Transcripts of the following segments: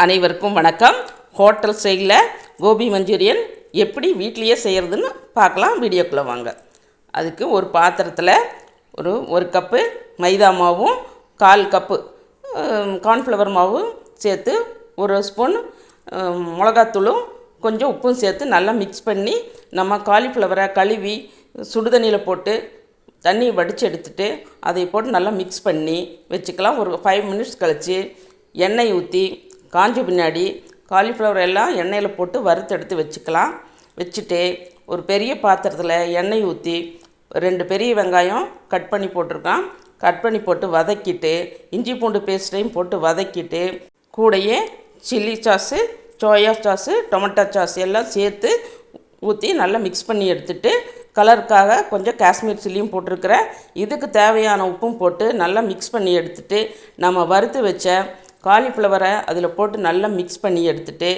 அனைவருக்கும் வணக்கம். ஹோட்டல் ஸ்டைலில் கோபி மஞ்சூரியன் எப்படி வீட்லேயே செய்கிறதுன்னு பார்க்கலாம். வீடியோக்குள்ளே வாங்க. அதுக்கு ஒரு பாத்திரத்தில் ஒரு கப்பு மைதா மாவும் 1/4 கப்பு கார்ன்ஃப்ளவர் மாவும் சேர்த்து 1 ஸ்பூன் மிளகாத்தூளும் கொஞ்சம் உப்பும் சேர்த்து நல்லா மிக்ஸ் பண்ணி நம்ம காலிஃப்ளவரை கழுவி சுடுதண்ணியில் போட்டு தண்ணி வடித்து எடுத்துட்டு அதை போட்டு நல்லா மிக்ஸ் பண்ணி வச்சுக்கலாம். ஒரு 5 மினிட்ஸ் கழித்து எண்ணெய் ஊற்றி காஞ்ச பின்னாடி காலிஃப்ளவர் எல்லாம் எண்ணெயில் போட்டு வறுத்து எடுத்து வச்சுக்கலாம். வச்சுட்டு ஒரு பெரிய பாத்திரத்தில் எண்ணெய் ஊற்றி 2 பெரிய வெங்காயம் கட் பண்ணி போட்டிருக்கான். கட் பண்ணி போட்டு வதக்கிட்டு இஞ்சி பூண்டு பேஸ்ட்டையும் போட்டு வதக்கிட்டு கூடையே chilli sauce, soya sauce, tomato sauce எல்லாம் சேர்த்து ஊற்றி நல்லா மிக்ஸ் பண்ணி எடுத்துகிட்டு கலருக்காக கொஞ்சம் காஷ்மீர் சில்லியும் போட்டிருக்கிறேன். இதுக்கு தேவையான உப்பும் போட்டு நல்லா மிக்ஸ் பண்ணி எடுத்துகிட்டு நம்ம வறுத்து வச்ச காலிஃப்ளவரை அதில் போட்டு நல்லா மிக்ஸ் பண்ணி எடுத்துகிட்டு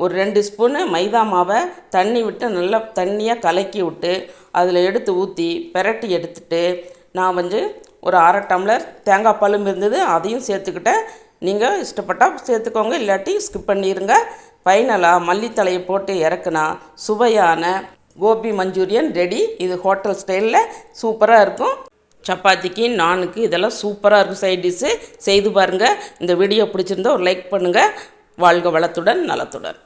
ஒரு 2 ஸ்பூனு மைதா மாவை தண்ணி விட்டு நல்லா தண்ணியாக கலக்கி விட்டு அதில் எடுத்து ஊற்றி பெரட்டி எடுத்துகிட்டு நான் ஒரு 1/2 டம்ளர் தேங்காய் பாலும் இருந்தது, அதையும் சேர்த்துக்கிட்டேன். நீங்கள் இஷ்டப்பட்டால் சேர்த்துக்கோங்க, இல்லாட்டி ஸ்கிப் பண்ணிடுங்க. ஃபைனலாக மல்லித்தலையை போட்டு இறக்குனா சுவையான கோபி மஞ்சூரியன் ரெடி. இது ஹோட்டல் ஸ்டைலில் சூப்பராக இருக்கும். சப்பாத்திக்கு, நானுக்கு இதெல்லாம் சூப்பராக இருக்கும். சைட் டிஷ்ஷு செய்து பாருங்கள். இந்த வீடியோ பிடிச்சிருந்தா ஒரு லைக் பண்ணுங்கள். வாழ்க வளத்துடன் நலத்துடன்.